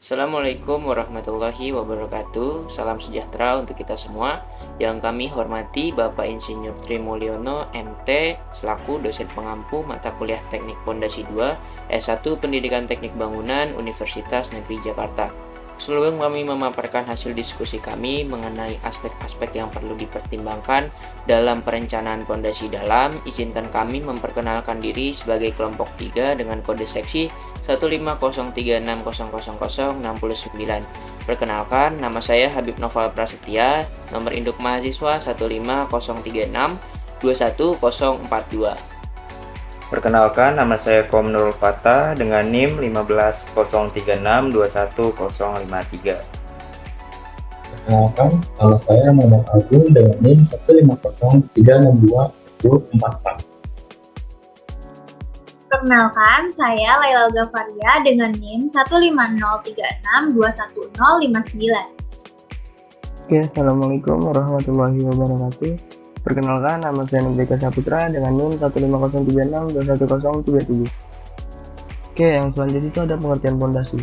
Assalamualaikum warahmatullahi wabarakatuh. Salam sejahtera untuk kita semua. Yang kami hormati Bapak Insinyur Tri Mulyono, MT, selaku dosen pengampu mata kuliah Teknik Pondasi 2, S1 Pendidikan Teknik Bangunan Universitas Negeri Jakarta. Sebelum kami memaparkan hasil diskusi kami mengenai aspek-aspek yang perlu dipertimbangkan dalam perencanaan pondasi dalam, izinkan kami memperkenalkan diri sebagai kelompok 3 dengan kode seksi 15036000069. Perkenalkan, nama saya Habib Noval Prasetya, nomor induk mahasiswa 15069211042. Perkenalkan, nama saya Kom Nurul Fatah dengan NIM 15036211053. Perkenalkan, nama saya Muhammad Agung dengan NIM 15036621044. Perkenalkan, saya Laila Gafaria dengan NIM 15036211059. Oke, Assalamualaikum warahmatullahi wabarakatuh. Perkenalkan, nama saya Nurul Saputra dengan NIM 15036211037. Oke, yang selanjutnya itu ada pengertian pondasi.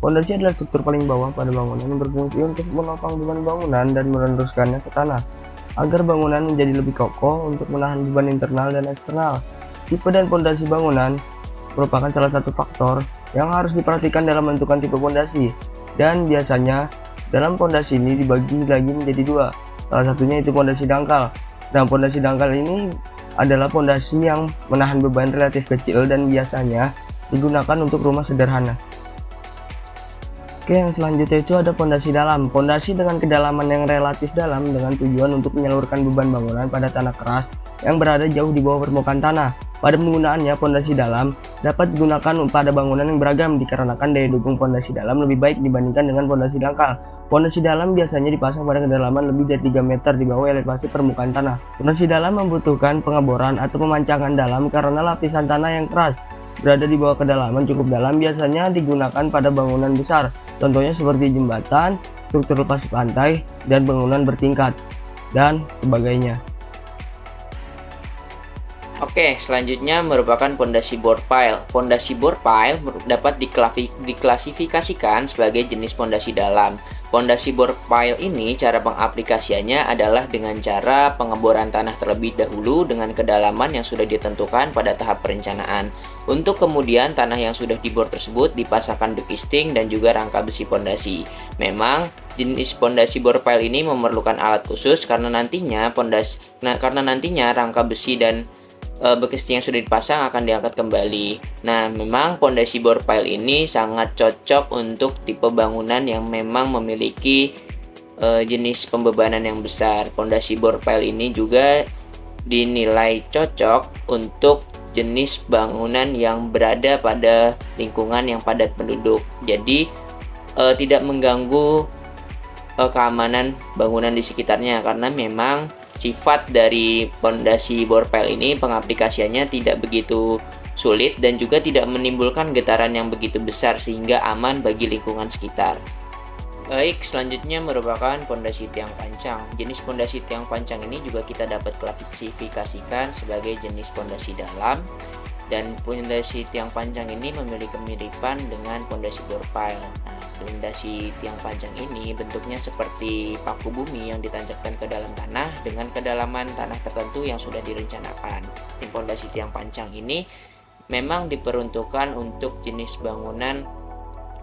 Pondasi adalah struktur paling bawah pada bangunan yang berfungsi untuk menopang beban bangunan dan meneruskannya ke tanah, agar bangunan menjadi lebih kokoh untuk menahan beban internal dan eksternal. Tipe dan pondasi bangunan merupakan salah satu faktor yang harus diperhatikan dalam menentukan tipe pondasi, dan biasanya dalam pondasi ini dibagi lagi menjadi dua. Salah satunya itu pondasi dangkal. Nah, pondasi dangkal ini adalah pondasi yang menahan beban relatif kecil dan biasanya digunakan untuk rumah sederhana. Oke, yang selanjutnya itu ada pondasi dalam. Pondasi dengan kedalaman yang relatif dalam dengan tujuan untuk menyalurkan beban bangunan pada tanah keras yang berada jauh di bawah permukaan tanah. Pada penggunaannya, pondasi dalam dapat digunakan pada bangunan yang beragam dikarenakan daya dukung pondasi dalam lebih baik dibandingkan dengan pondasi dangkal. Pondasi dalam biasanya dipasang pada kedalaman lebih dari 3 meter di bawah elevasi permukaan tanah. Pondasi dalam membutuhkan pengeboran atau pemancangan dalam karena lapisan tanah yang keras berada di bawah kedalaman cukup dalam biasanya digunakan pada bangunan besar. Contohnya seperti jembatan, struktur lepas pantai, dan bangunan bertingkat, dan sebagainya. Oke, selanjutnya merupakan pondasi bore pile. Pondasi bore pile dapat diklasifikasikan sebagai jenis pondasi dalam. Pondasi bore pile ini cara pengaplikasiannya adalah dengan cara pengeboran tanah terlebih dahulu dengan kedalaman yang sudah ditentukan pada tahap perencanaan. Untuk kemudian tanah yang sudah dibor tersebut dipasangkan ductisting dan juga rangka besi pondasi. Memang jenis pondasi bore pile ini memerlukan alat khusus karena nantinya rangka besi dan bekasting yang sudah dipasang akan diangkat kembali. Nah, memang pondasi bore pile ini sangat cocok untuk tipe bangunan yang memang memiliki jenis pembebanan yang besar. Pondasi bore pile ini juga dinilai cocok untuk jenis bangunan yang berada pada lingkungan yang padat penduduk. Jadi tidak mengganggu keamanan bangunan di sekitarnya karena memang sifat dari pondasi bore pile ini pengaplikasiannya tidak begitu sulit dan juga tidak menimbulkan getaran yang begitu besar sehingga aman bagi lingkungan sekitar. Baik, selanjutnya merupakan pondasi tiang pancang. Jenis pondasi tiang pancang ini juga kita dapat klasifikasikan sebagai jenis pondasi dalam, dan pondasi tiang pancang ini memiliki kemiripan dengan pondasi bore pile. Nah, pondasi tiang pancang ini bentuknya seperti paku bumi yang ditancapkan ke dalam tanah dengan kedalaman tanah tertentu yang sudah direncanakan. Pondasi tiang pancang ini memang diperuntukkan untuk jenis bangunan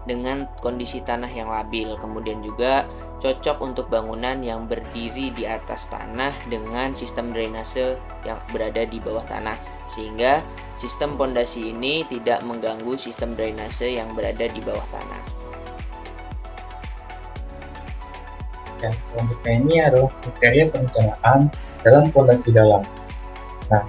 dengan kondisi tanah yang labil, kemudian juga cocok untuk bangunan yang berdiri di atas tanah dengan sistem drainase yang berada di bawah tanah, sehingga sistem pondasi ini tidak mengganggu sistem drainase yang berada di bawah tanah. Dan selanjutnya ini adalah kriteria perencanaan dalam pondasi dalam. Nah,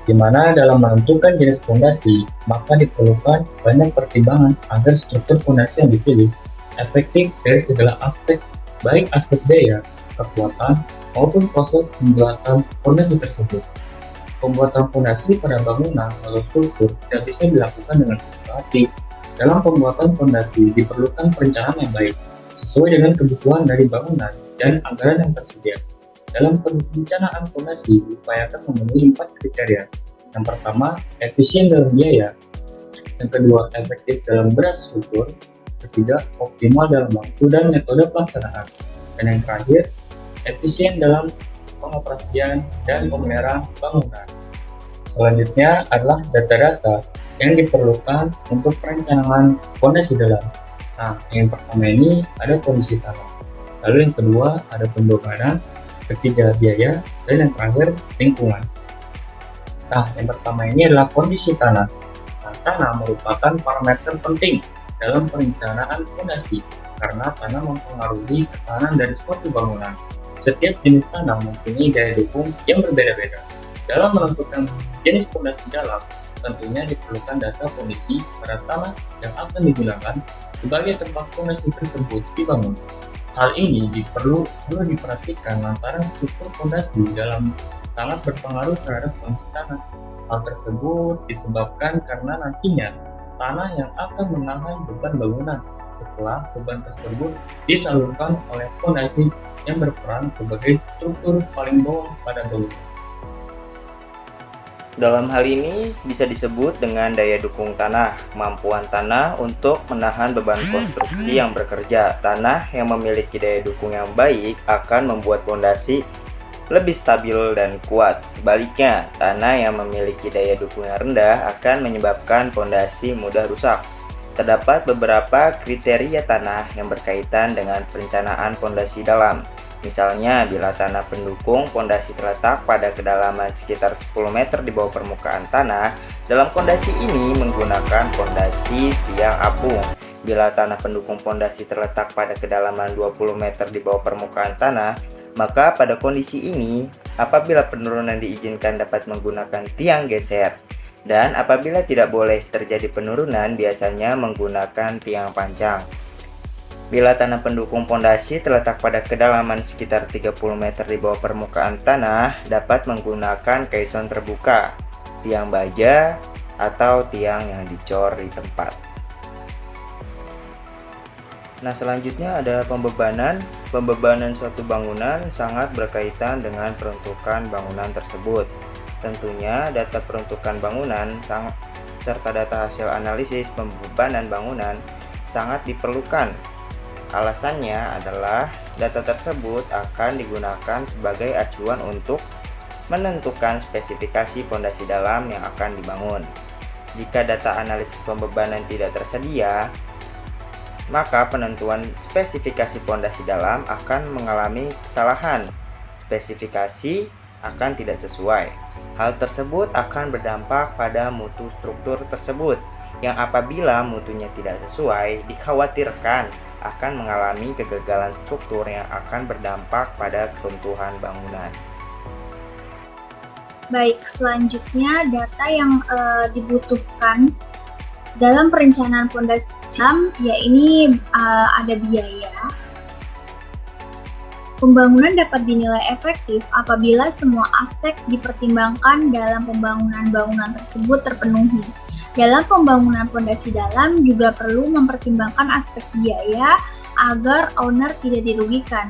di mana dalam menentukan jenis pondasi, maka diperlukan banyak pertimbangan agar struktur pondasi yang dipilih efektif dari segala aspek, baik aspek daya, kekuatan, maupun proses pembuatan pondasi tersebut. Pembuatan pondasi pada bangunan atau struktur tidak bisa dilakukan dengan cepat. Dalam pembuatan pondasi diperlukan perencanaan yang baik, sesuai dengan kebutuhan dari bangunan dan anggaran yang tersedia. Dalam perencanaan pondasi diupayakan memenuhi 4 kriteria. Yang pertama, efisien dalam biaya. Yang kedua, efektif dalam berat struktur. ketiga, optimal dalam waktu dan metode pelaksanaan. Dan yang terakhir, efisien dalam pengoperasian dan pemeliharaan bangunan. Selanjutnya adalah data-data yang diperlukan untuk perencanaan fondasi dalam. Nah, yang pertama ini ada kondisi tanah. Lalu yang kedua ada pembebanan, ketiga biaya, dan yang terakhir lingkungan. Nah, yang pertama ini adalah kondisi tanah. Nah, tanah merupakan parameter penting dalam perencanaan fondasi karena tanah mempengaruhi ketahanan dari suatu bangunan. Setiap jenis tanah mempunyai daya dukung yang berbeda-beda. Dalam menentukan jenis fondasi dalam, tentunya diperlukan data kondisi pada tanah yang akan digunakan sebagai tempat fondasi tersebut dibangun. Hal ini perlu diperhatikan lantaran struktur fondasi dalam sangat berpengaruh terhadap kondisi tanah. Hal tersebut disebabkan karena nantinya tanah yang akan menahan beban bangunan setelah beban tersebut disalurkan oleh fondasi yang berperan sebagai struktur paling bawah pada bangunan. Dalam hal ini bisa disebut dengan daya dukung tanah, kemampuan tanah untuk menahan beban konstruksi yang bekerja. Tanah yang memiliki daya dukung yang baik akan membuat fondasi lebih stabil dan kuat. Sebaliknya, tanah yang memiliki daya dukung yang rendah akan menyebabkan fondasi mudah rusak. Terdapat beberapa kriteria tanah yang berkaitan dengan perencanaan fondasi dalam. Misalnya, bila tanah pendukung fondasi terletak pada kedalaman sekitar 10 meter di bawah permukaan tanah, dalam fondasi ini menggunakan fondasi tiang apung. Bila tanah pendukung fondasi terletak pada kedalaman 20 meter di bawah permukaan tanah, maka pada kondisi ini, apabila penurunan diizinkan dapat menggunakan tiang geser. Dan apabila tidak boleh terjadi penurunan, biasanya menggunakan tiang panjang. Bila tanah pendukung fondasi terletak pada kedalaman sekitar 30 meter di bawah permukaan tanah, dapat menggunakan caisson terbuka, tiang baja, atau tiang yang dicor di tempat. Nah, selanjutnya ada pembebanan. Pembebanan suatu bangunan sangat berkaitan dengan peruntukan bangunan tersebut. Tentunya data peruntukan bangunan serta data hasil analisis pembebanan bangunan sangat diperlukan. Alasannya adalah data tersebut akan digunakan sebagai acuan untuk menentukan spesifikasi fondasi dalam yang akan dibangun. Jika data analisis pembebanan tidak tersedia, maka penentuan spesifikasi fondasi dalam akan mengalami kesalahan. Spesifikasi akan tidak sesuai. Hal tersebut akan berdampak pada mutu struktur tersebut, yang apabila mutunya tidak sesuai, dikhawatirkan akan mengalami kegagalan struktur yang akan berdampak pada keruntuhan bangunan. Baik, selanjutnya data yang dibutuhkan dalam perencanaan fondasi dalam, ini ada biaya. Pembangunan dapat dinilai efektif apabila semua aspek dipertimbangkan dalam pembangunan bangunan tersebut terpenuhi. Dalam pembangunan fondasi dalam juga perlu mempertimbangkan aspek biaya agar owner tidak dirugikan.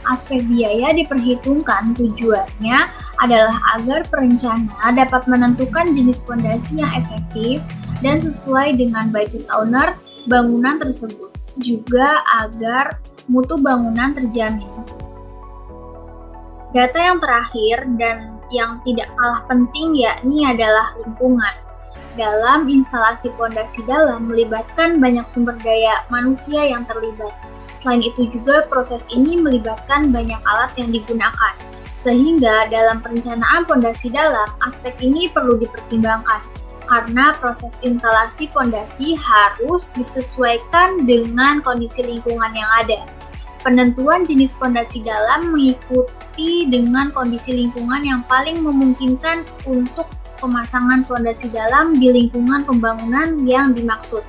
Aspek biaya diperhitungkan tujuannya adalah agar perencana dapat menentukan jenis fondasi yang efektif dan sesuai dengan budget owner bangunan tersebut, juga agar mutu bangunan terjamin. Data yang terakhir dan yang tidak kalah penting yakni adalah lingkungan. Dalam instalasi fondasi dalam melibatkan banyak sumber daya manusia yang terlibat. Selain itu juga proses ini melibatkan banyak alat yang digunakan. Sehingga dalam perencanaan fondasi dalam, aspek ini perlu dipertimbangkan. Karena proses instalasi fondasi harus disesuaikan dengan kondisi lingkungan yang ada. Penentuan jenis fondasi dalam mengikuti dengan kondisi lingkungan yang paling memungkinkan untuk pemasangan fondasi dalam di lingkungan pembangunan yang dimaksud.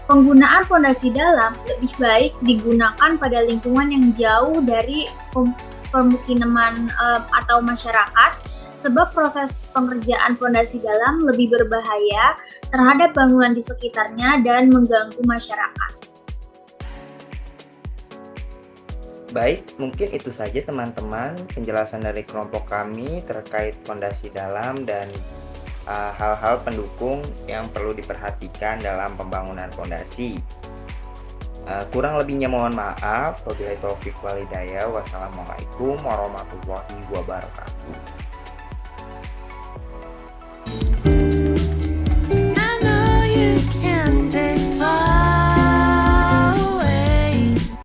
Penggunaan fondasi dalam lebih baik digunakan pada lingkungan yang jauh dari pemukiman atau masyarakat, sebab proses pengerjaan fondasi dalam lebih berbahaya terhadap bangunan di sekitarnya dan mengganggu masyarakat. Baik, mungkin itu saja teman-teman penjelasan dari kelompok kami terkait fondasi dalam dan hal-hal pendukung yang perlu diperhatikan dalam pembangunan fondasi. Kurang lebihnya mohon maaf. Wabillahi taufiq wal hidayah. Wassalamualaikum warahmatullahi wabarakatuh.